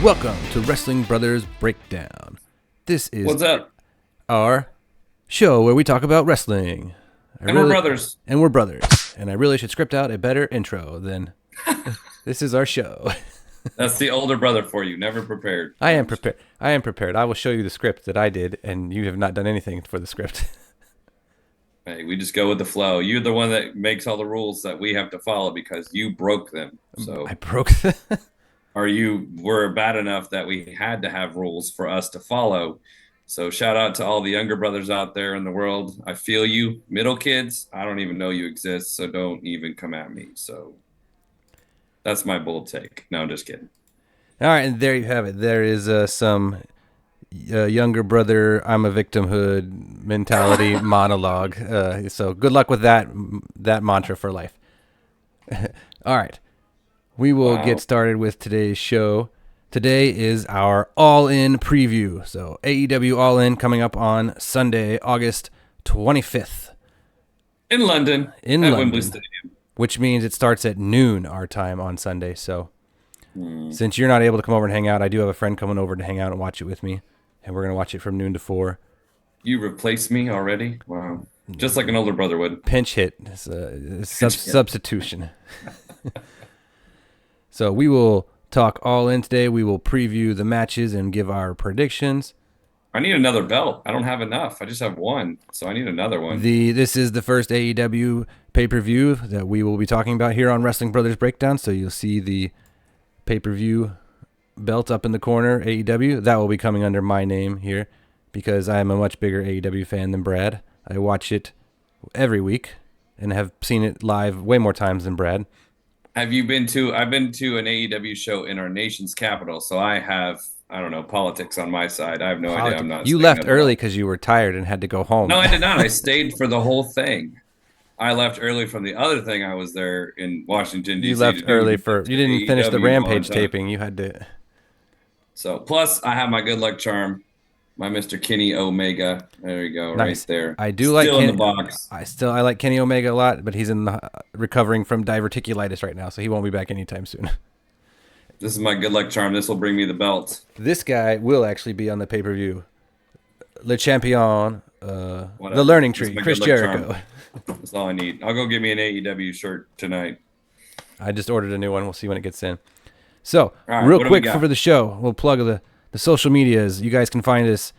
Welcome to Wrestling Brothers Breakdown. This is What's up? our show where we talk about wrestling. We're brothers. And we're brothers. And I really should script out a better intro than this is our show. That's the older brother for you. Never prepared. I am prepared. I will show you the script that I did, and you have not done anything for the script. Hey, we just go with the flow. You're the one that makes all the rules that we have to follow because you broke them. So I broke or you were bad enough that we had to have rules for us to follow. So shout out to all the younger brothers out there in the world. I feel you. Middle kids, I don't even know you exist, so don't even come at me. So that's my bold take. No, I'm just kidding. All right, and there you have it. There is some younger brother, I'm a victimhood mentality monologue. So good luck with that mantra for life. All right. We will get started with today's show. Today is our All In preview. So AEW All In coming up on Sunday, August 25th. In London. At Wembley Stadium. Which means it starts at noon our time on Sunday. So since you're not able to come over and hang out, I do have a friend coming over to hang out and watch it with me. And we're going to watch it from noon to 4. You replaced me already? Wow. Just like an older brother would. Pinch hit. It's substitution. So we will talk All In today. We will preview the matches and give our predictions. I need another belt. I don't have enough. I just have one, so I need another one. This is the first AEW pay-per-view that we will be talking about here on Wrestling Brothers Breakdown. So you'll see the pay-per-view belt up in the corner, AEW. That will be coming under my name here because I am a much bigger AEW fan than Brad. I watch it every week and have seen it live way more times than Brad. Have you been to? I've been to an AEW show in our nation's capital, so I have, I don't know, politics on my side. I have no idea. I'm not. You left early because you were tired and had to go home. No, I did not. I stayed for the whole thing. I left early from the other thing. I was there in Washington, D.C. You left early you didn't finish the Rampage taping. You had to. So, plus I have my good luck charm, my Mr. Kenny Omega. There you go, nice. Right there. I do like in the box. I like Kenny Omega a lot, but he's recovering from diverticulitis right now, so he won't be back anytime soon. This is my good luck charm. This will bring me the belt. This guy will actually be on the pay-per-view. Le Champion, the Learning Tree, Chris Jericho. That's all I need. I'll go get me an AEW shirt tonight. I just ordered a new one. We'll see when it sins in. So, right, real quick for the show, we'll plug the social medias. You guys can find us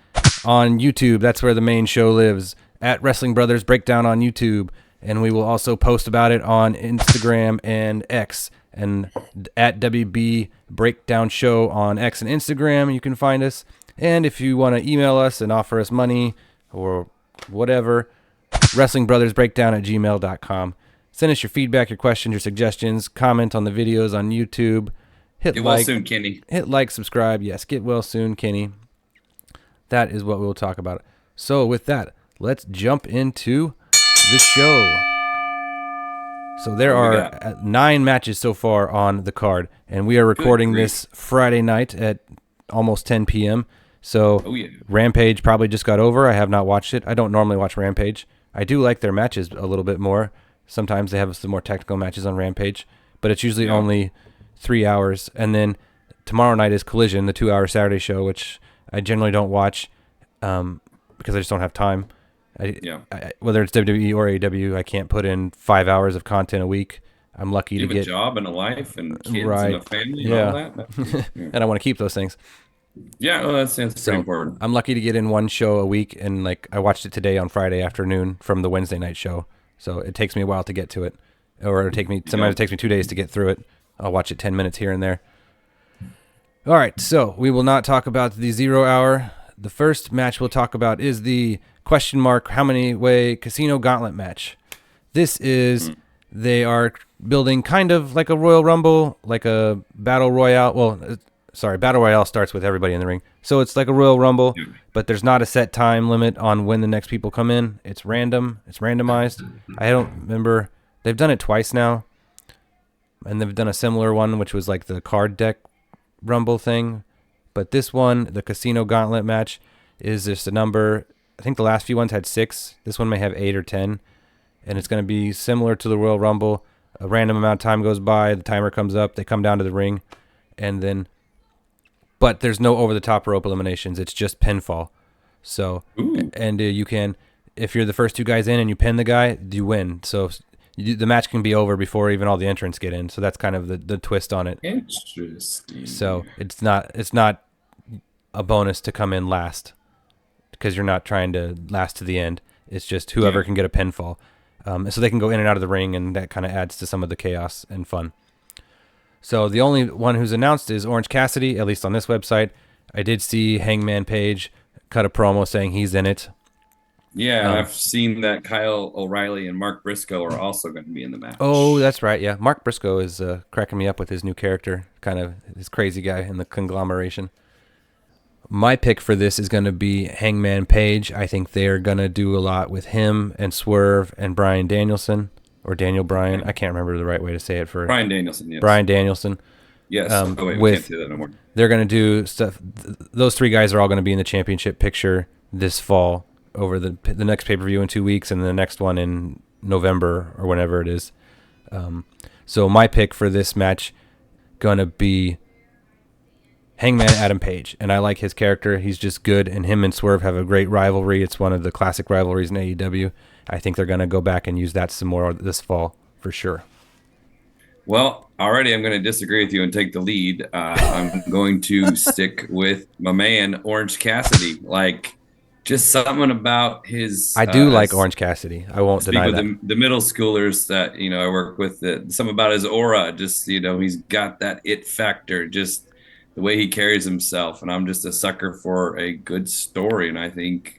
on YouTube. That's where the main show lives, at Wrestling Brothers Breakdown on YouTube. And we will also post about it on Instagram and X. And at WB Breakdown Show on X and Instagram, you can find us. And if you want to email us and offer us money or whatever, WrestlingBrothersBreakdown@gmail.com. Send us your feedback, your questions, your suggestions. Comment on the videos on YouTube. Get well soon, Kenny. Hit like, subscribe. Yes, get well soon, Kenny. That is what we'll talk about. So with that, let's jump into the show. So there are 9 matches so far on the card, and we are recording this Friday night at almost 10 p.m. So Rampage probably just got over. I have not watched it. I don't normally watch Rampage. I do like their matches a little bit more. Sometimes they have some more technical matches on Rampage, but it's usually only 3 hours. And then tomorrow night is Collision, the 2-hour Saturday show, which I generally don't watch because I just don't have time. Whether it's WWE or AEW, I can't put in 5 hours of content a week. I'm lucky to get a job and a life and kids and a family and all that. And I want to keep those things. Yeah, well, that's pretty important. I'm lucky to get in one show a week, and like I watched it today on Friday afternoon from the Wednesday night show. So it takes me a while to get to it, or sometimes it takes me 2 days to get through it. I'll watch it 10 minutes here and there. All right, so we will not talk about the 0 hour. The first match we'll talk about is the question mark how many way Casino Gauntlet match. This is they are building kind of like a Royal Rumble, like a Battle Royale. Well, Battle Royale starts with everybody in the ring. So it's like a Royal Rumble, but there's not a set time limit on when the next people come in. It's random. It's randomized. I don't remember. They've done it twice now. And they've done a similar one, which was like the card deck Rumble thing. But this one, the Casino Gauntlet match, is just a number. I think the last few ones had 6. This one may have 8 or 10. And it's going to be similar to the Royal Rumble. A random amount of time goes by. The timer comes up. They come down to the ring. And then but there's no over-the-top rope eliminations. It's just pinfall. So, and you can, if you're the first two guys in and you pin the guy, you win. So the match can be over before even all the entrants get in. So that's kind of the twist on it. Interesting. So it's not a bonus to come in last because you're not trying to last to the end. It's just whoever can get a pinfall. So they can go in and out of the ring, and that kind of adds to some of the chaos and fun. So the only one who's announced is Orange Cassidy, at least on this website. I did see Hangman Page cut a promo saying he's in it. Yeah, I've seen that Kyle O'Reilly and Mark Briscoe are also going to be in the match. Oh, that's right. Yeah, Mark Briscoe is cracking me up with his new character, kind of this crazy guy in the conglomeration. My pick for this is going to be Hangman Page. I think they're going to do a lot with him and Swerve and Bryan Danielson, or Daniel Bryan. I can't remember the right way to say it for Bryan Danielson. Yes. Bryan Danielson. Yes. We can't say that no more. They're going to do stuff. Those three guys are all going to be in the championship picture this fall over the next pay-per-view in 2 weeks and the next one in November or whenever it is. So my pick for this match going to be Hangman Adam Page, and I like his character. He's just good, and him and Swerve have a great rivalry. It's one of the classic rivalries in AEW. I think they're going to go back and use that some more this fall for sure. Well, already I'm going to disagree with you and take the lead. I'm going to stick with my man, Orange Cassidy. Like, just something about his... I do like Orange Cassidy. I won't deny that. The middle schoolers that, I work with, something about his aura, just, he's got that it factor, just the way he carries himself. And I'm just a sucker for a good story. And I think,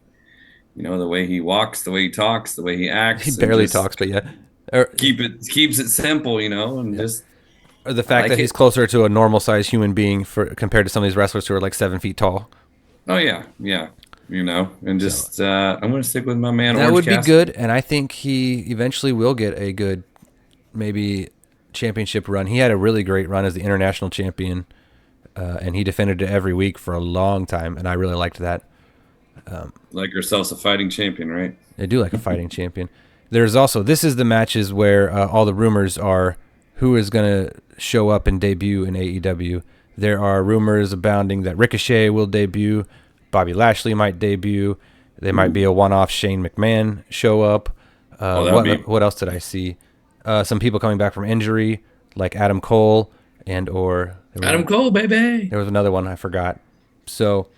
the way he walks, the way he talks, the way he acts. He barely talks, but yeah. Keeps it simple, and just... Or the fact that he's closer to a normal-sized human being compared to some of these wrestlers who are like 7 feet tall. Oh, yeah. And just I'm going to stick with my man, That Orange would Cassidy. be good, and I think he eventually will get a good, maybe, championship run. He had a really great run as the international champion, and he defended it every week for a long time, and I really liked that. Like yourselves a fighting champion, right? I do like a fighting champion. There's also, this is the matches where all the rumors are who is going to show up and debut in AEW. There are rumors abounding that Ricochet will debut, Bobby Lashley might debut, there might be a one-off Shane McMahon show up. What else did I see? Some people coming back from injury, like Adam Cole Adam Cole, baby. There was another one I forgot. So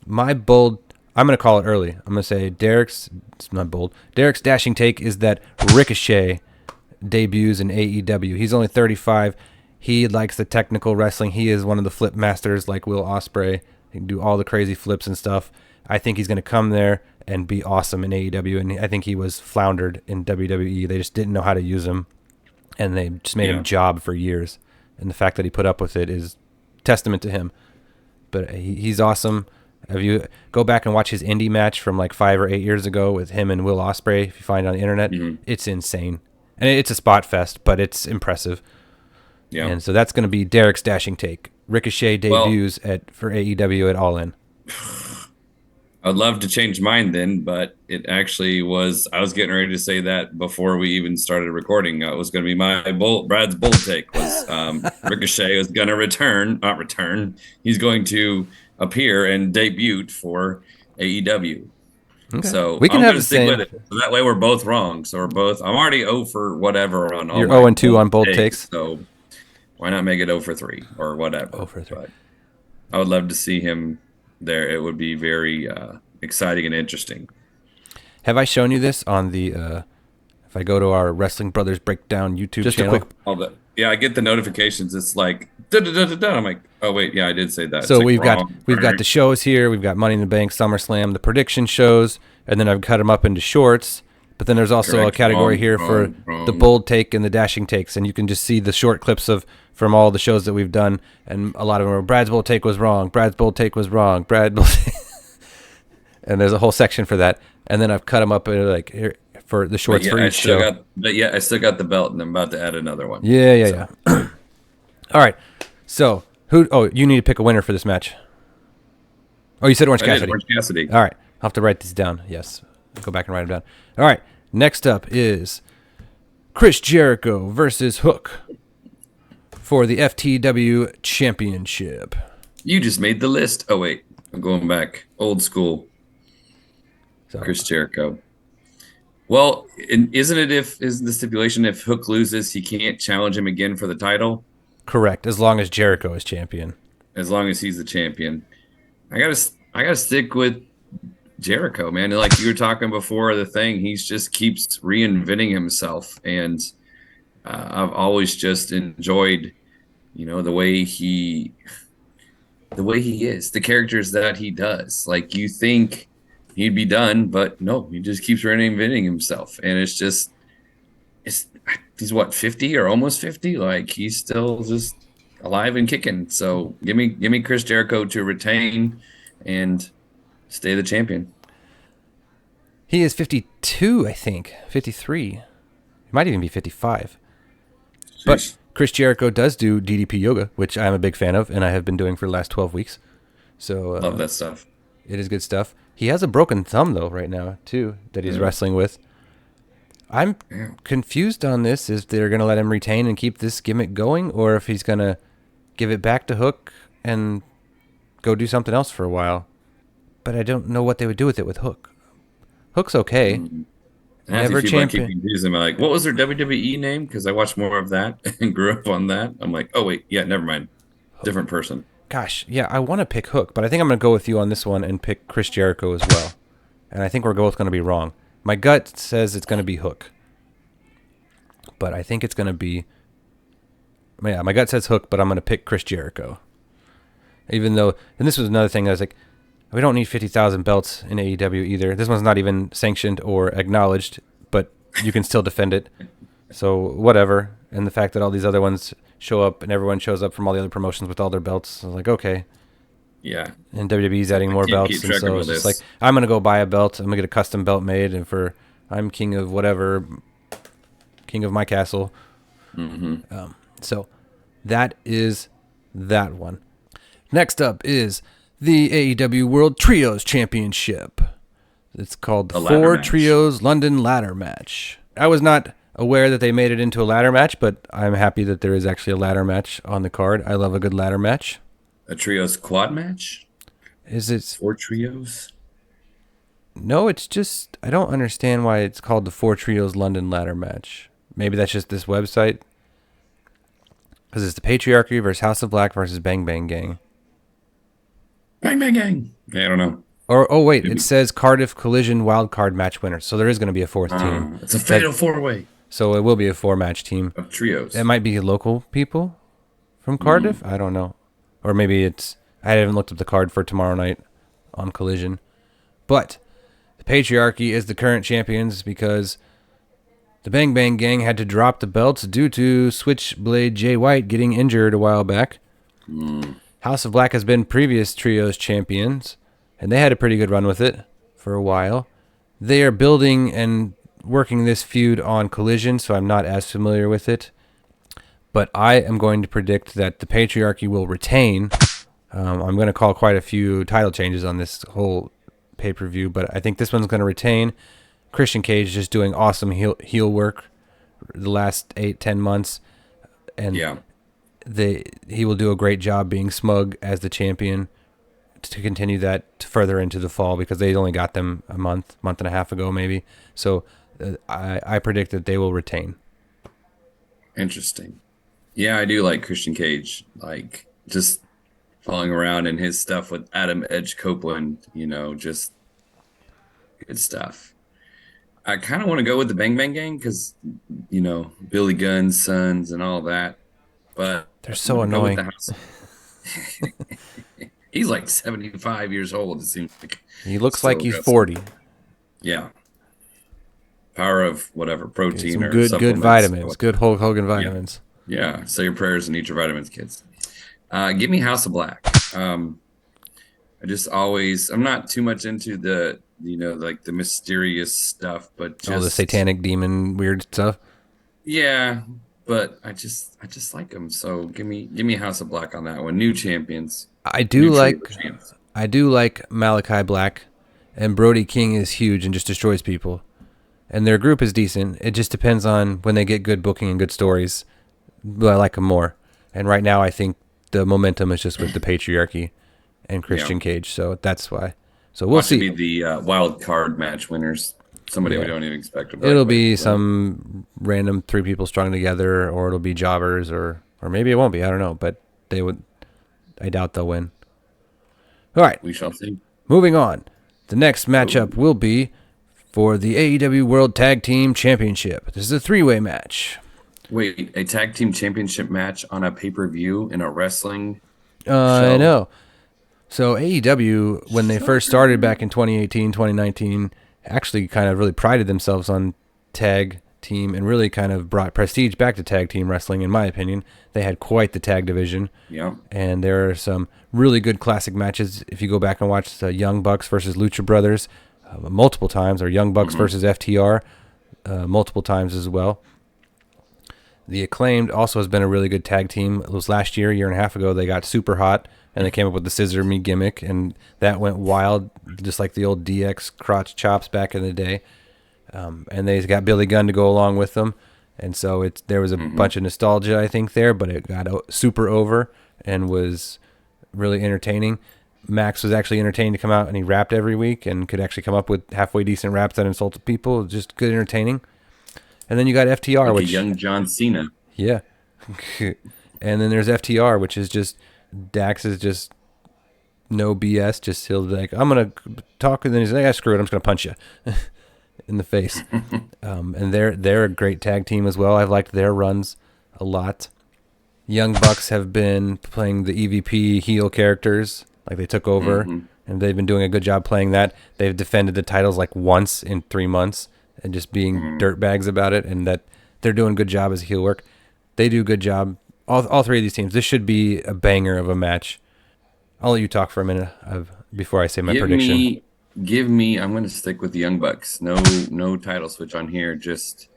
my bold... I'm going to call it early. I'm going to say Derek's dashing take is that Ricochet debuts in AEW. He's only 35. He likes the technical wrestling. He is one of the flip masters like Will Ospreay. He can do all the crazy flips and stuff. I think he's going to come there and be awesome in AEW, and I think he was floundered in WWE. They just didn't know how to use him, and they just made him job for years. And the fact that he put up with it is testament to him. But he's awesome. If you go back and watch his indie match from like 5 or 8 years ago with him and Will Ospreay, if you find it on the internet, it's insane. And it's a spot fest, but it's impressive. Yeah. And so that's going to be Derek's dashing take. Ricochet debuts for AEW at All In. I'd love to change mine then, but it actually was... I was getting ready to say that before we even started recording. It was going to be Brad's bold take was Ricochet is going to not return. He's going to appear and debut for AEW. Okay. So we can have stick with it. So that way we're both wrong. So we're both... I'm already 0 for whatever on all. You're 0 and 2 on bold takes. So why not make it 0 for 3 or whatever? 0 for 3. But I would love to see him there. It would be very exciting and interesting. Have I shown you this on the if I go to our Wrestling Brothers Breakdown YouTube channel? I get the notifications. It's like da-da-da-da-da. I'm like, oh wait, yeah, I did say that. So we've got the shows here. We've got Money in the Bank, SummerSlam, the prediction shows, and then I've cut them up into shorts. But then there's also a category for the bold take and the dashing takes, and you can just see the short clips from all the shows that we've done, and a lot of them are Brad's bold take was wrong, Brad's bold take was wrong, and there's a whole section for that. And then I've cut them up like here for the shorts for each show. I still got the belt, and I'm about to add another one. Yeah. All right. So you need to pick a winner for this match. Oh, you said Orange Cassidy. Orange Cassidy. All right. I'll have to write these down. Yes. Go back and write them down. All right. Next up is Chris Jericho versus Hook for the FTW Championship. You just made the list. Oh wait, I'm going back. Old school. So Chris Jericho. Well, isn't it if is the stipulation if Hook loses, he can't challenge him again for the title correct, as long as Jericho is champion. as long as he's the champion. I gotta stick with Jericho, man. Like you were talking before the thing, he's just keeps reinventing himself, and I've always just enjoyed, the way he is, the characters that he does. Like you think he'd be done, but no, he just keeps reinventing himself, and it's he's what 50 or almost 50. Like he's still just alive and kicking. So give me Chris Jericho to retain and stay the champion. He is 52, I think. 53. He might even be 55. But Sheesh. Chris Jericho does do DDP yoga, which I'm a big fan of, and I have been doing for the last 12 weeks. So Love that stuff. it is good stuff. He has a broken thumb, though, right now, too, that he's wrestling with. I'm Yeah. confused on this, if they're going to let him retain and keep this gimmick going, or if he's going to give it back to Hook and go do something else for a while. But I don't know what they would do with it with Hook. Hook's okay. And Never people keep champion. confusing me, like, what was their WWE name? Because I watched more of that and grew up on that. I'm like, oh wait, yeah, never mind, different person. Gosh, yeah, I want to pick Hook, but I think I'm going to go with you on this one and pick Chris Jericho as well. And I think we're both going to be wrong. My gut says it's going to be Hook. But I think it's going to be... Yeah, my gut says Hook, but I'm going to pick Chris Jericho. Even though... And this was another thing I was like, we don't need 50,000 belts in AEW either. This one's not even sanctioned or acknowledged, but you can still defend it. So whatever. And the fact that all these other ones show up and everyone shows up from all the other promotions with all their belts, I was like, okay. Yeah, And WWE's adding more can't belts, keep and track so of it's all just this. like, I'm going to go buy a belt. I'm going to get a custom belt made, and for I'm king of whatever, king of my castle. So that is that one. Next up is the AEW World Trios Championship. It's called the A ladder Four match. Trios London Ladder Match. I was not aware that they made it into a ladder match, but I'm happy that there is actually a ladder match on the card. I love a good ladder match. A trios quad match, Is it? 4 trios. No, it's just, I don't understand why it's called the Four Trios London Ladder Match. Maybe that's just this website. Because it's the Patriarchy versus House of Black versus Bang Bang Gang. Bang bang gang. Yeah, I don't know. Or, oh wait, it says Cardiff Collision Wildcard Match Winner. So there is going to be a fourth team. It's a fatal 4-way So it will be a 4-match team. of trios. It might be local people from Cardiff. I don't know. Or maybe it's... I haven't looked up the card for tomorrow night on Collision. But the Patriarchy is the current champions because the Bang Bang Gang had to drop the belts due to Switchblade Jay White getting injured a while back. House of Black has been previous trios champions, and they had a pretty good run with it for a while. They are building and working this feud on Collision, so I'm not as familiar with it. But I am going to predict that the Patriarchy will retain. I'm going to call quite a few title changes on this whole pay-per-view, but I think this one's going to retain. Christian Cage is just doing awesome heel work the last 8-10 months, and Yeah. he will do a great job being smug as the champion to continue that further into the fall, because they only got them a month and a half ago maybe. So I predict that they will retain. Interesting. Yeah, I do like Christian Cage. Like just following around in his stuff with Adam Edge Copeland, just good stuff. I kind of want to go with the Bang Bang Gang because, Billy Gunn's sons and all that. But They're so I'm gonna go with annoying. the House. He's like 75 years old, it seems like. He looks Still like he's wrestling. 40. Yeah. Power of whatever, protein Some or good supplements. vitamins, good Hulk Hogan vitamins. Yeah. Say your prayers and eat your vitamins, kids. Give me House of Black. I just always, I'm not too much into the, like the mysterious stuff, but just All the satanic demon weird stuff. Yeah, but I just like them. So give me House of Black on that one. New champions. I do New like trio champs. Malachi Black, and Brody King is huge and just destroys people. And their group is decent. It just depends on when they get good booking and good stories. But I like them more. And right now, I think the momentum is just with the patriarchy and Christian Cage, so that's why. So we'll see. Be the wild card match winners. Somebody we don't even expect to break. It'll be some random 3 people strung together, or it'll be jobbers, or maybe it won't be. I don't know, but I doubt they'll win. All right. We shall see. Moving on. The next matchup will be for the AEW World Tag Team Championship. This is a 3-way match. Wait, a tag team championship match on a pay-per-view in a wrestling show? I know. So AEW, when they first started back in 2018, 2019, actually kind of really prided themselves on tag team and really kind of brought prestige back to tag team wrestling, in my opinion. They had quite the tag division. Yeah. And there are some really good classic matches. If you go back and watch the Young Bucks versus Lucha Brothers multiple times, or Young Bucks versus FTR multiple times as well. The Acclaimed also has been a really good tag team. It was last year, a year and a half ago, they got super hot, and they came up with the Scissor Me gimmick, and that went wild, just like the old DX crotch chops back in the day. And they got Billy Gunn to go along with them, and so there was a bunch of nostalgia, I think, there, but it got super over and was really entertaining. Max was actually entertaining to come out, and he rapped every week and could actually come up with halfway decent raps that insulted people. Just good entertaining. And then you got FTR, like which a young John Cena. Yeah. And then there's FTR, which is just Dax is just no BS. Just he'll be like, I'm gonna talk, and then he's like, screw it, I'm just gonna punch you in the face. And they're a great tag team as well. I've liked their runs a lot. Young Bucks have been playing the EVP heel characters, like they took over, and they've been doing a good job playing that. They've defended the titles like once in 3 months. And just being dirtbags about it, and that they're doing a good job as heel work. They do a good job. All 3 of these teams. This should be a banger of a match. I'll let you talk for a minute before I say my prediction. I'm going to stick with the Young Bucks. No title switch on here. Just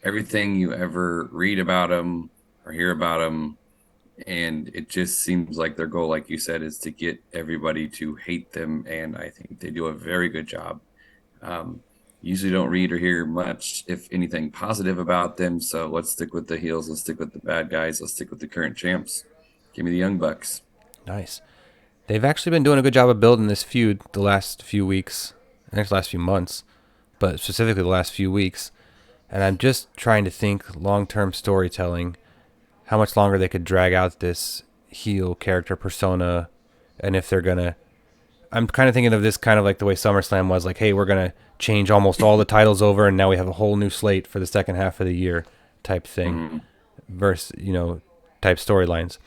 everything you ever read about them or hear about them, and it just seems like their goal, like you said, is to get everybody to hate them, and I think they do a very good job. Usually don't read or hear much, if anything, positive about them. So let's stick with the heels. Let's stick with the bad guys. Let's stick with the current champs. Give me the Young Bucks. Nice. They've actually been doing a good job of building this feud the last few weeks, actually last few months, but specifically the last few weeks. And I'm just trying to think long-term storytelling, how much longer they could drag out this heel character persona, and if they're going to... I'm kind of thinking of this kind of like the way SummerSlam was, like, hey, we're going to change almost all the titles over, and now we have a whole new slate for the second half of the year type thing, versus, type storylines.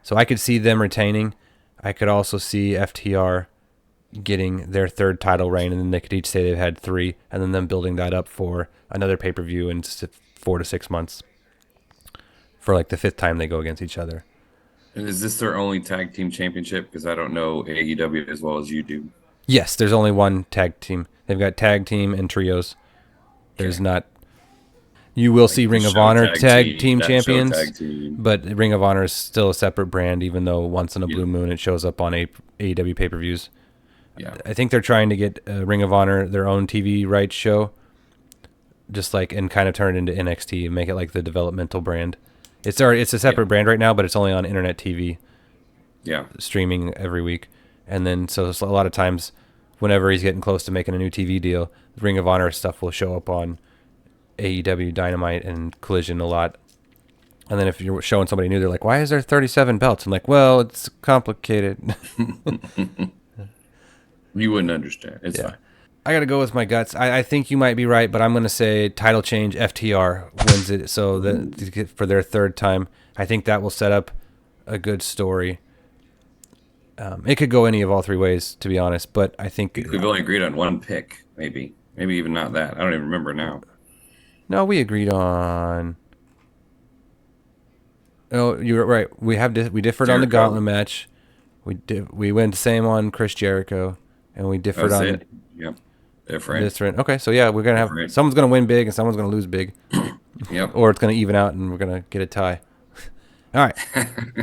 So I could see them retaining. I could also see FTR getting their 3rd title reign, and then they could each say they've had 3, and then them building that up for another pay-per-view in 4 to 6 months for like the 5th time they go against each other. And is this their only tag team championship? Because I don't know AEW as well as you do. Yes, there's only one tag team. They've got tag team and trios. There's not... You will see Ring of Honor tag team champions, but Ring of Honor is still a separate brand, even though once in a blue moon it shows up on AEW pay-per-views. Yeah. I think they're trying to get Ring of Honor their own TV rights show, just like, and kind of turn it into NXT and make it like the developmental brand. It's a separate brand right now, but it's only on internet TV. Yeah, streaming every week, and then so a lot of times, whenever he's getting close to making a new TV deal, the Ring of Honor stuff will show up on AEW Dynamite and Collision a lot. And then if you're showing somebody new, they're like, "Why is there 37 belts?" I'm like, "Well, it's complicated." You wouldn't understand. It's fine. I got to go with my guts. I think you might be right, but I'm going to say title change. FTR wins it, so that for their 3rd time. I think that will set up a good story. It could go any of all 3 ways, to be honest, but I think... We've only agreed on one pick, maybe. Maybe even not that. I don't even remember now. No, we agreed on... Oh, you're right. We differed on the Gauntlet match. We went the same on Chris Jericho, and we differed on... It. Yep. Different. Okay, so yeah, we're going to have... Someone's going to win big, and someone's going to lose big. Yep. Or it's going to even out, and we're going to get a tie. All right.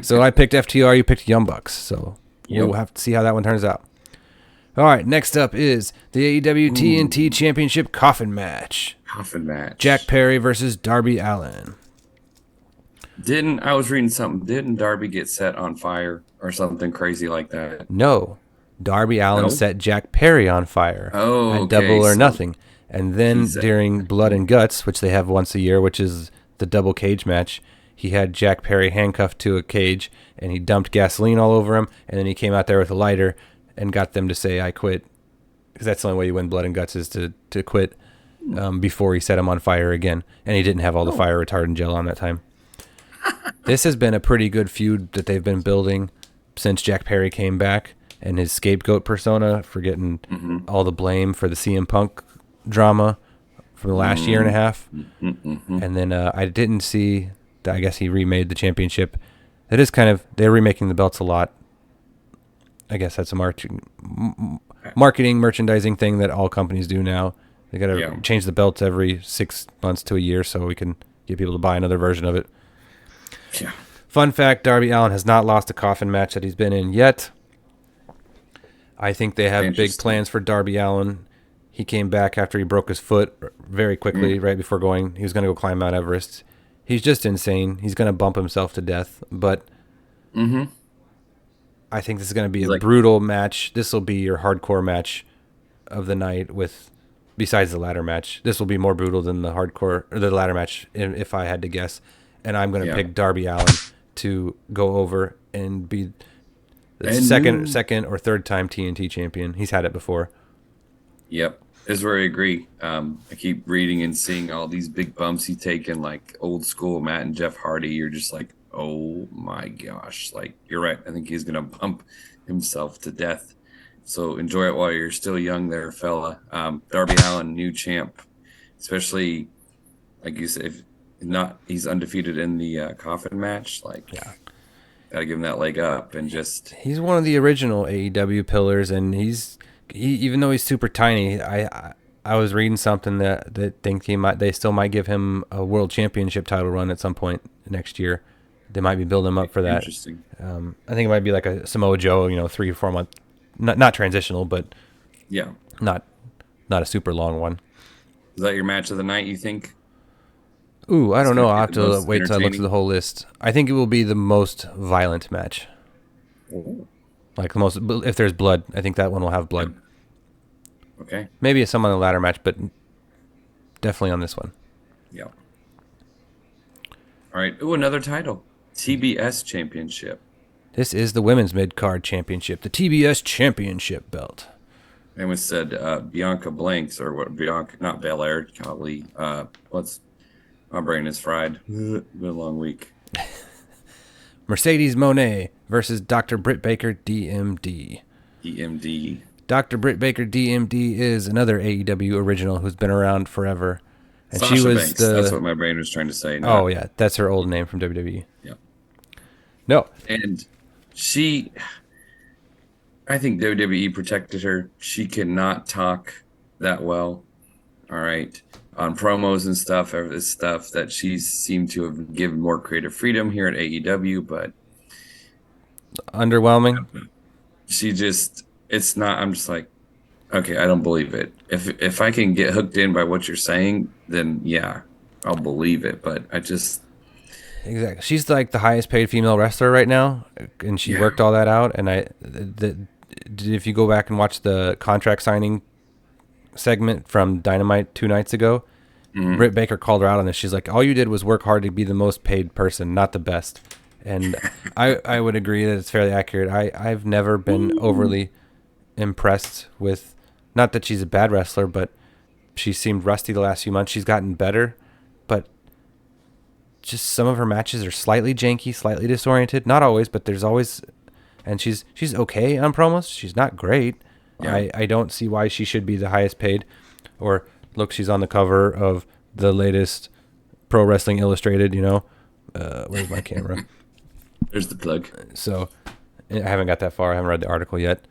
So I picked FTR, you picked Young Bucks, so... We'll have to see how that one turns out. All right, next up is the AEW TNT Championship Coffin Match. Coffin Match. Jack Perry versus Darby Allin. Didn't I was reading something? Didn't Darby get set on fire or something crazy like that? No, Darby Allin No. set Jack Perry on fire Oh, at Double okay. or So Nothing, and he then said, during Blood and Guts, which they have once a year, which is the double cage match, he had Jack Perry handcuffed to a cage, and he dumped gasoline all over him, and then he came out there with a lighter and got them to say "I quit," because that's the only way you win Blood and Guts is to quit before he set him on fire again, and he didn't have all the oh, fire retardant gel on that time. This has been a pretty good feud that they've been building since Jack Perry came back and his scapegoat persona for getting all the blame for the CM Punk drama from the last year and a half. And then I didn't see, I guess he remade the championship. That is kind of, they're remaking the belts a lot. I guess that's a marketing, merchandising thing that all companies do now. They got to change the belts every 6 months to a year so we can get people to buy another version of it. yeah. Fun fact, Darby Allin has not lost a coffin match that he's been in yet. I think they have big plans for Darby Allin. He came back after he broke his foot very quickly, right before going. He was going to go climb Mount Everest. He's just insane. He's going to bump himself to death. But I think this is going to be a brutal match. This will be your hardcore match of the night with, besides the ladder match. This will be more brutal than the hardcore, or the ladder match, if I had to guess. And I'm going to pick Darby Allin to go over and be the second or third time TNT champion. He's had it before. Yep. Is where I agree. I keep reading and seeing all these big bumps he's taken, like old school Matt and Jeff Hardy. You're just like, oh my gosh. Like, you're right. I think he's going to bump himself to death. So enjoy it while you're still young there, fella. Darby Allin, new champ, especially, like you said, if not, he's undefeated in the coffin match. Like, gotta give him that leg up and just. He's one of the original AEW pillars, and even though he's super tiny, I was reading something that think they still might give him a world championship title run at some point next year. They might be building him up for that. Interesting. I think it might be like a Samoa Joe, 3 or 4 month, not transitional, but not a super long one. Is that your match of the night, you think? Ooh, I don't know. I'll have to wait till I look through the whole list. I think it will be the most violent match. Ooh. Like the most, if there's blood, I think that one will have blood. Okay. Maybe some on the ladder match, but definitely on this one. Yeah. All right. Ooh, another title. TBS Championship. This is the Women's Mid-Card Championship, the TBS Championship belt. And we said Bianca Blanks, or what? Bianca, not Belair. Golly. My brain is fried. Been a long week. Mercedes Moné versus Dr. Britt Baker, DMD. DMD. Dr. Britt Baker, DMD is another AEW original who's been around forever. And Sasha she was Banks. That's what my brain was trying to say. Oh, yeah. That's her old name from WWE. Yeah. No. And I think WWE protected her. She cannot talk that well. All right. On promos and stuff, this stuff that she seemed to have given more creative freedom here at AEW, but underwhelming. It's not. I'm just like, okay, I don't believe it. If I can get hooked in by what you're saying, then yeah, I'll believe it. But exactly. She's like the highest paid female wrestler right now, and she worked all that out. And if you go back and watch the contract signing segment from Dynamite 2 nights ago, Britt Baker called her out on this. She's like, all you did was work hard to be the most paid person, not the best. And I would agree that it's fairly accurate. I've never been overly impressed with, not that she's a bad wrestler, but she seemed rusty the last few months. She's gotten better, but just some of her matches are slightly janky, slightly disoriented. Not always, but there's always, and she's okay on promos. She's not great. Yeah. I don't see why she should be the highest paid. Or look, she's on the cover of the latest Pro Wrestling Illustrated. Where's my camera? There's the plug. So I haven't got that far. I haven't read the article yet.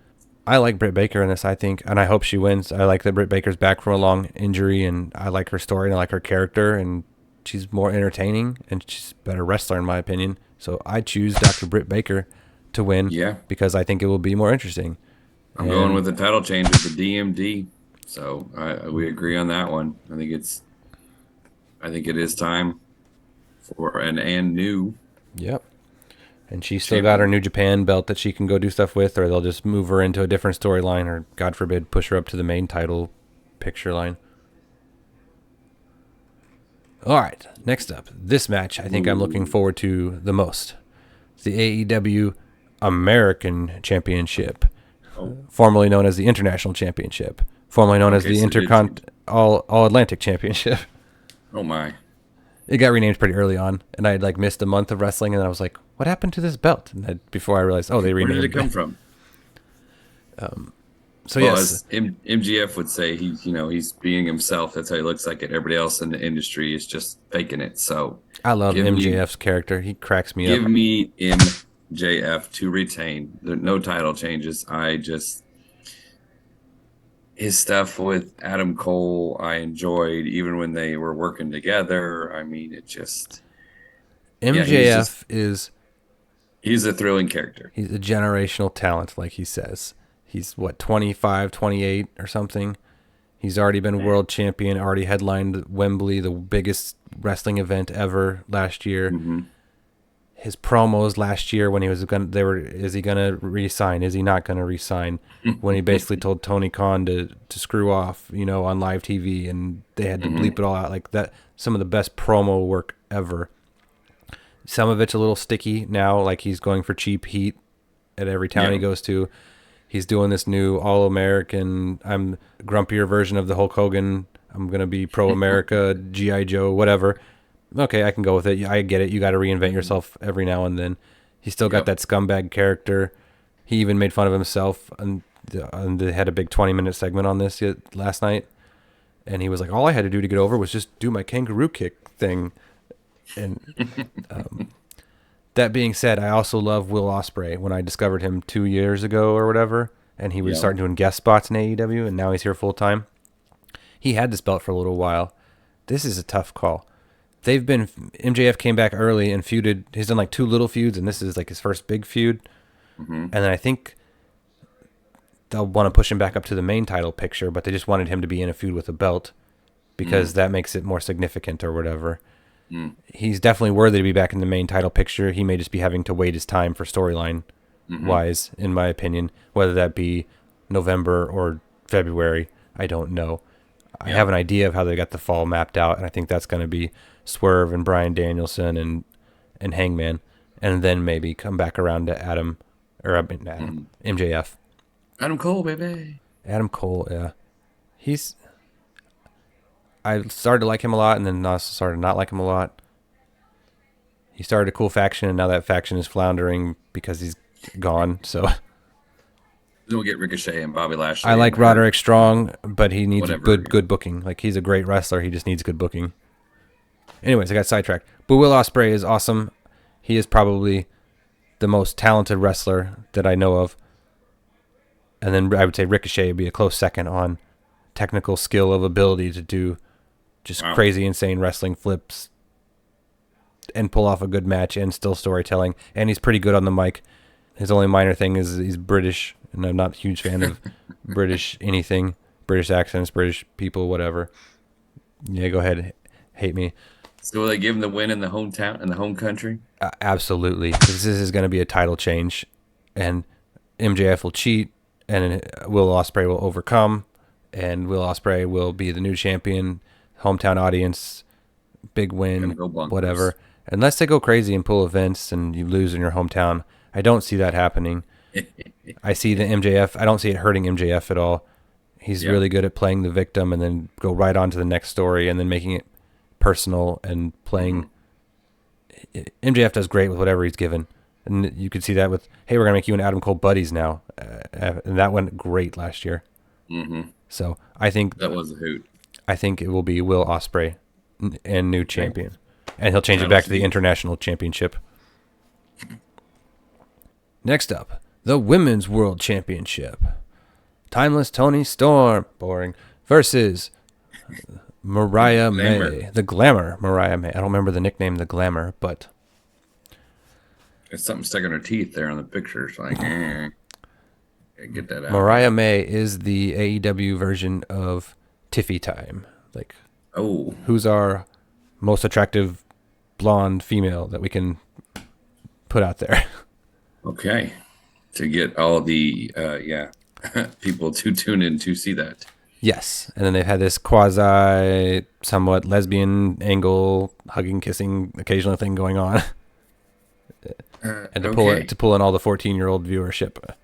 I like Britt Baker in this, I think, and I hope she wins. I like that Britt Baker's back from a long injury, and I like her story, and I like her character, and she's more entertaining, and she's a better wrestler, in my opinion. So I choose Dr. Britt Baker to win because I think it will be more interesting. I'm going with the title change of the DMD. So we agree on that one. I think it is time for an new Yep. And she's still got her New Japan belt that she can go do stuff with, or they'll just move her into a different storyline, or God forbid, push her up to the main title picture line. All right, next up, this match I think I'm looking forward to the most. It's the AEW American Championship, formerly known as the International Championship, formerly known as the All Atlantic Championship. Oh my! It got renamed pretty early on, and I had like missed a month of wrestling, and I was like, "What happened to this belt?" And before I realized, oh, they renamed it. Where did it come from? So well, yes, as MGF would say, he's being himself. That's how he looks like it. Everybody else in the industry is just faking it. So I love MJF's character. He cracks me up. Give me MJF to retain. No title changes. His stuff with Adam Cole, I enjoyed even when they were working together. I mean, it just MJF he's a thrilling character. He's a generational talent, like he says. He's, 25, 28 or something. He's already been world champion, already headlined Wembley, the biggest wrestling event ever last year. Mm-hmm. His promos last year when he was is he gonna resign? Is he not gonna resign? When he basically told Tony Khan to screw off, on live TV, and they had to bleep it all out like that. Some of the best promo work ever. Some of it's a little sticky now, like he's going for cheap heat at every town he goes to. He's doing this new all-American, I'm grumpier version of the Hulk Hogan. I'm going to be pro-America, G.I. Joe, whatever. Okay, I can go with it. I get it. You got to reinvent yourself every now and then. He's still got that scumbag character. He even made fun of himself, and they had a big 20-minute segment on this last night. And he was like, all I had to do to get over was just do my kangaroo kick thing. And that being said, I also love Will Ospreay. When I discovered him 2 years ago or whatever, and he was starting doing guest spots in AEW, and now he's here full time. He had this belt for a little while. This is a tough call. MJF came back early and feuded. He's done like 2 little feuds, and this is like his first big feud. Mm-hmm. And then I think they'll want to push him back up to the main title picture, but they just wanted him to be in a feud with a belt because that makes it more significant or whatever. He's definitely worthy to be back in the main title picture. He may just be having to wait his time for storyline wise, in my opinion. Whether that be November or February, I don't know. I have an idea of how they got the fall mapped out, and I think that's going to be Swerve and Bryan Danielson and Hangman, and then maybe come back around to MJF. Adam Cole, baby. Adam Cole, yeah. I started to like him a lot, and then also started to not like him a lot. He started a cool faction, and now that faction is floundering because he's gone. So we'll get Ricochet and Bobby Lashley. I like Roderick Strong, but he needs good booking. Like, he's a great wrestler. He just needs good booking. Anyways, I got sidetracked. But Will Ospreay is awesome. He is probably the most talented wrestler that I know of. And then I would say Ricochet would be a close second on technical skill of ability to do just crazy, insane wrestling flips and pull off a good match and still storytelling. And he's pretty good on the mic. His only minor thing is he's British, and I'm not a huge fan of British anything. British accents, British people, whatever. Yeah, go ahead. Hate me. So will they give him the win in the hometown, in the home country? Absolutely. This is going to be a title change, and MJF will cheat, and Will Ospreay will overcome, and Will Ospreay will be the new champion. Hometown audience, big win, whatever. Unless they go crazy and pull events and you lose in your hometown, I don't see that happening. I see the MJF. I don't see it hurting MJF at all. He's really good at playing the victim and then go right on to the next story and then making it personal and playing. MJF does great with whatever he's given. And you could see that with, hey, we're going to make you and Adam Cole buddies now. And that went great last year. Mm-hmm. So I think that was a hoot. I think it will be Will Ospreay and new champion. And he'll change it back to the International Championship. Next up, the Women's World Championship. Timeless Toni Storm, boring, versus Mariah May. The Glamour Mariah May. I don't remember the nickname, The Glamour, but... It's something stuck in her teeth there on the picture. It's like, get that out. Mariah May is the AEW version of Tiffy Time. Like, who's our most attractive blonde female that we can put out there. Okay. To get all the people to tune in to see that. Yes, and then they've had this quasi, somewhat lesbian angle, hugging, kissing, occasional thing going on, and Okay. to pull in all the 14-year-old viewership.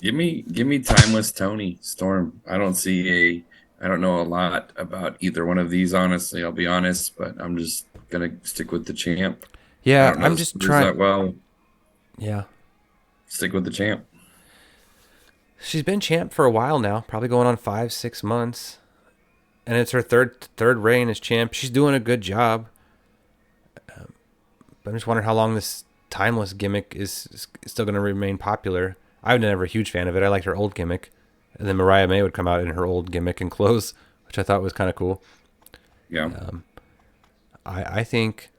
Give me timeless Tony Storm. I don't know a lot about either one of these, honestly. I'll be honest, but I'm just gonna stick with the champ. I Yeah, don't know I'm the just stories trying. that well. Yeah, Stick with the champ. she's been champ for a while now, probably going on 5-6 months, and it's her third reign as champ. She's doing a good job. But I'm just wondering how long this timeless gimmick is still going to remain popular. I was never a huge fan of it. I liked her old gimmick. And then Mariah May would come out in her old gimmick and clothes, which I thought was kind of cool. Yeah. I think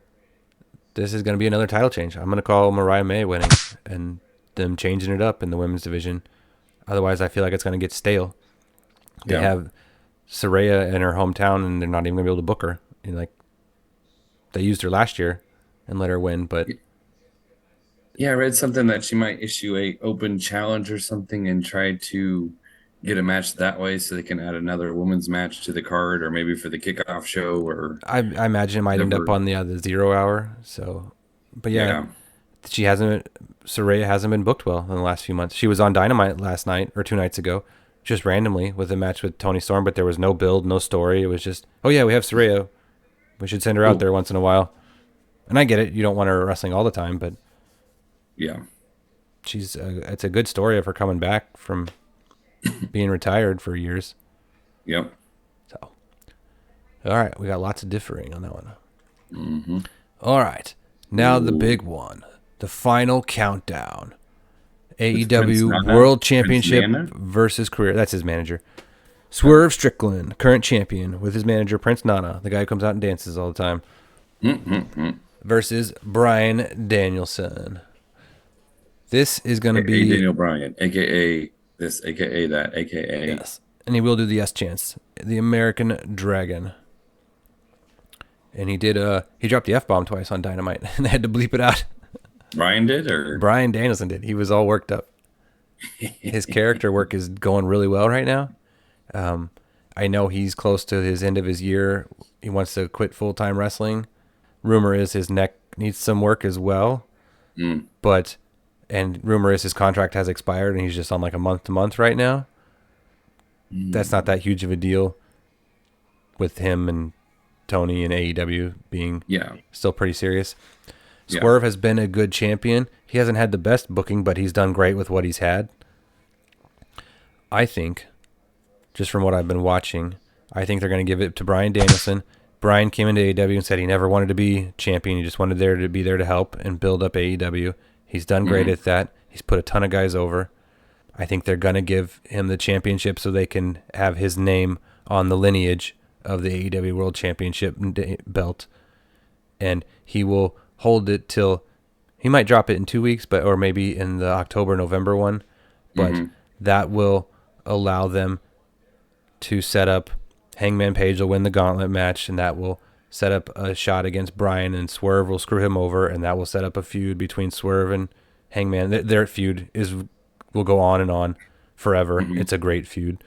this is going to be another title change. I'm going to call Mariah May winning and them changing it up in the women's division. Otherwise, I feel like it's going to get stale. They Yeah. have Saraya in her hometown, and they're not even going to be able to book her. And like they used her last year and let her win, but Yeah, I read something that she might issue a open challenge or something and try to get a match that way so they can add another women's match to the card or maybe for the kickoff show or I imagine it might end up whatever. on the 0 hour. So, but yeah, Yeah. she hasn't. Saraya hasn't been booked well in the last few months. She was on Dynamite last night or 2 nights ago, just randomly with a match with Tony Storm, but there was no build, no story. It was just, oh yeah, we have Saraya. We should send her out Cool. there once in a while. And I get it. You don't want her wrestling all the time, but Yeah. it's a good story of her coming back from being retired for years. Yep. So, all right, we got lots of differing on that one. Mm-hmm. All right, now the Ooh. big one, the final countdown. With Prince AEW Nana? World Prince Championship Nana? versus career. That's his manager. Swerve Strickland, current champion, with his manager Prince Nana, the guy who comes out and dances all the time, Mm-hmm. versus Bryan Danielson. This is going to AKA be Daniel Bryan, aka this, aka that, aka yes, and he will do the yes chance. The American Dragon, and he dropped the F-bomb twice on Dynamite, and they had to bleep it out. Bryan did or Bryan Danielson did. He was all worked up. His character work is going really well right now. I know he's close to his end of his year. He wants to quit full-time wrestling. Rumor is his neck needs some work as well. And rumor is his contract has expired and he's just on like a month-to-month right now. That's not that huge of a deal with him and Tony and AEW being still pretty serious. Swerve has been a good champion. He hasn't had the best booking, but he's done great with what he's had. I think, just from what I've been watching, I think they're going to give it to Bryan Danielson. Bryan came into AEW and said he never wanted to be champion. He just wanted to be there to help and build up AEW. He's done great at that. He's put a ton of guys over. I think they're going to give him the championship so they can have his name on the lineage of the AEW World Championship belt. And he will hold it till he might drop it in 2 weeks, or maybe in the October-November one. But that will allow them to set up Hangman Page will win the gauntlet match, and that will set up a shot against Bryan, and Swerve will screw him over, and that will set up a feud between Swerve and Hangman. Their feud will go on and on forever. It's a great feud.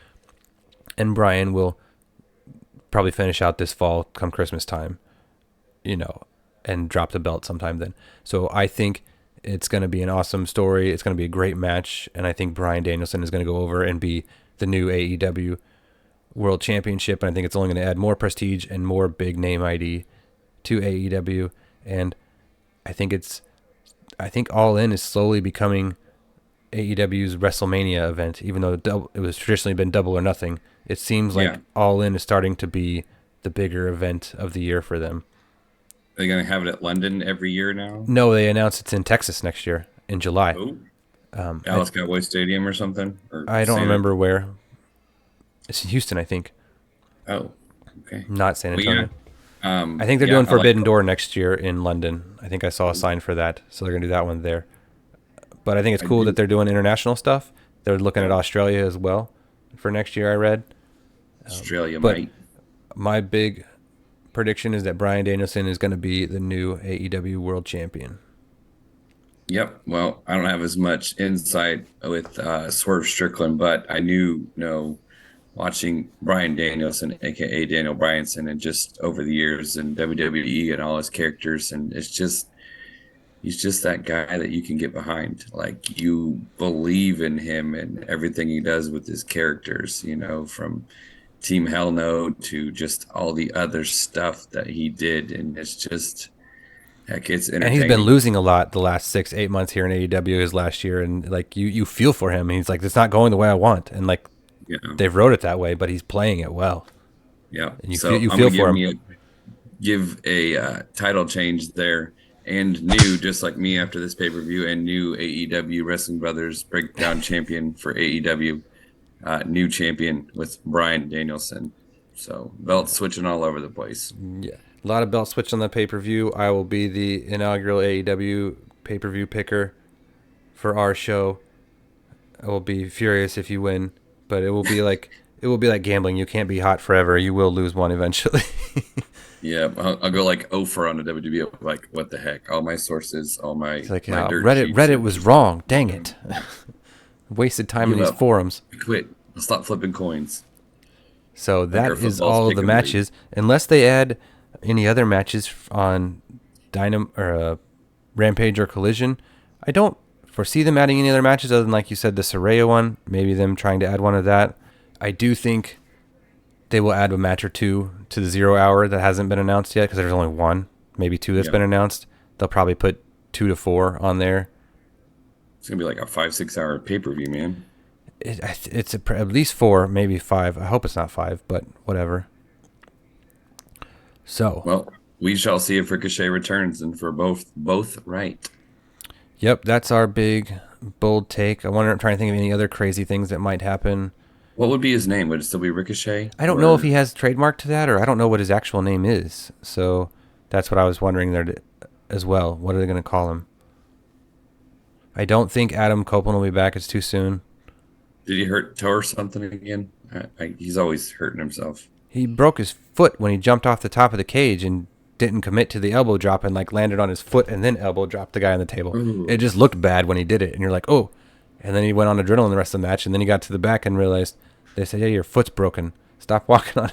And Bryan will probably finish out this fall come Christmas time, and drop the belt sometime then. So I think it's going to be an awesome story. It's going to be a great match, and I think Bryan Danielson is going to go over and be the new AEW World Championship, and I think it's only going to add more prestige and more big name ID to AEW. And I think All In is slowly becoming AEW's WrestleMania event, even though it was traditionally been Double or Nothing. It seems like All In is starting to be the bigger event of the year for them. Are they going to have it at London every year now? No, they announced it's in Texas next year in July. Oh, Dallas Cowboy Stadium or something? Or I don't remember where. It's in Houston, I think. Oh, okay. Not San Antonio. Well, I think they're doing Forbidden Door next year in London. I think I saw a sign for that, so they're going to do that one there. But I think it's cool that they're doing international stuff. They're looking at Australia as well for next year, I read. Australia but might. My big prediction is that Bryan Danielson is going to be the new AEW World Champion. Yep. Well, I don't have as much insight with Swerve Strickland, but I know watching Bryan Danielson, aka Daniel Bryanson, and just over the years in WWE and all his characters, and he's just that guy that you can get behind. Like you believe in him and everything he does with his characters, from Team Hell No to just all the other stuff that he did. And it's just, heck, it's entertaining. And he's been losing a lot the last 6-8 months here in AEW his last year. And like you feel for him. And he's like, it's not going the way I want. And like they've wrote it that way, but he's playing it well. Yeah. And you feel for him. Give a title change there. And new, just like me after this pay-per-view, and new AEW Wrestling Brothers Breakdown champion for AEW, new champion with Bryan Danielson. So belt switching all over the place. Yeah, a lot of belt switch on the pay-per-view. I will be the inaugural AEW pay-per-view picker for our show. I will be furious if you win, but it will be like gambling. You can't be hot forever. You will lose one eventually. Yeah, I'll go like Ofer on the WWE. Like, what the heck? All my sources, all my, it's like, my dirt Reddit was wrong. Dang it. Wasted time in these forums. I quit. I'll stop flipping coins. So that is all of the matches. Unless they add any other matches on Rampage or Collision, I don't foresee them adding any other matches other than, like you said, the Saraya one. Maybe them trying to add one of that. I do think they will add a match or two to the 0 hour that hasn't been announced yet because there's only one, maybe two that's been announced. They'll probably put 2 to 4 on there. It's going to be like a 5-6 hour pay-per-view, man. It's at least 4, maybe 5. I hope it's not 5, but whatever. So. Well, we shall see if Ricochet returns, and for both right. Yep, that's our big, bold take. I'm trying to think of any other crazy things that might happen. What would be his name? Would it still be Ricochet? I don't know if he has trademark to that, or I don't know what his actual name is. So that's what I was wondering there as well. What are they going to call him? I don't think Adam Copeland will be back. It's too soon. Did he hurt toe or something again? He's always hurting himself. He broke his foot when he jumped off the top of the cage and didn't commit to the elbow drop and like landed on his foot and then elbow dropped the guy on the table. Ooh. It just looked bad when he did it. And you're like, oh. And then he went on adrenaline the rest of the match. And then he got to the back and realized, they said, hey, your foot's broken. Stop walking on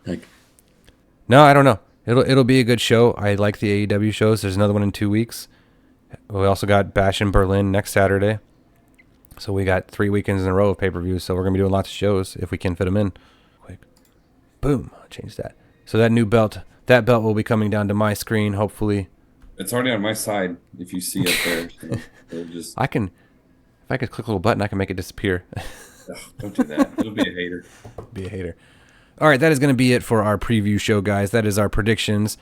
it. No, I don't know. It'll be a good show. I like the AEW shows. There's another one in 2 weeks. We also got Bash in Berlin next Saturday. So we got 3 weekends in a row of pay-per-views. So we're going to be doing lots of shows if we can fit them in. Quick. Boom. I'll change that. So that belt will be coming down to my screen, hopefully. It's already on my side if you see it there. So if I could click a little button, I can make it disappear. Ugh, don't do that. It'll be a hater. Be a hater. All right, that is going to be it for our preview show, guys. That is our predictions,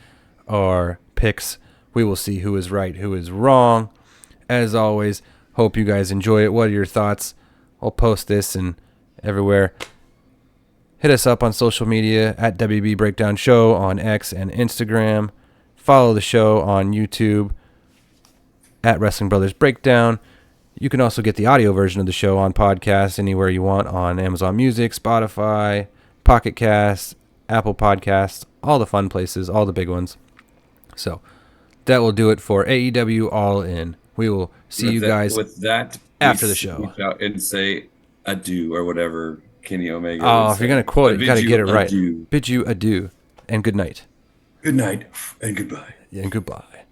our picks. We will see who is right, who is wrong. As always, hope you guys enjoy it. What are your thoughts? I'll post this and everywhere. Hit us up on social media at WB Breakdown Show on X and Instagram. Follow the show on YouTube at Wrestling Brothers Breakdown. You can also get the audio version of the show on podcast anywhere you want on Amazon Music, Spotify, Pocket Cast, Apple Podcasts, all the fun places, all the big ones. So that will do it for AEW All In. We will see you guys after the show. Reach out and say adieu or whatever Kenny Omega. Oh, if you're going to quote it, you got to get it right. Bid you adieu and good night. Good night and goodbye. And goodbye.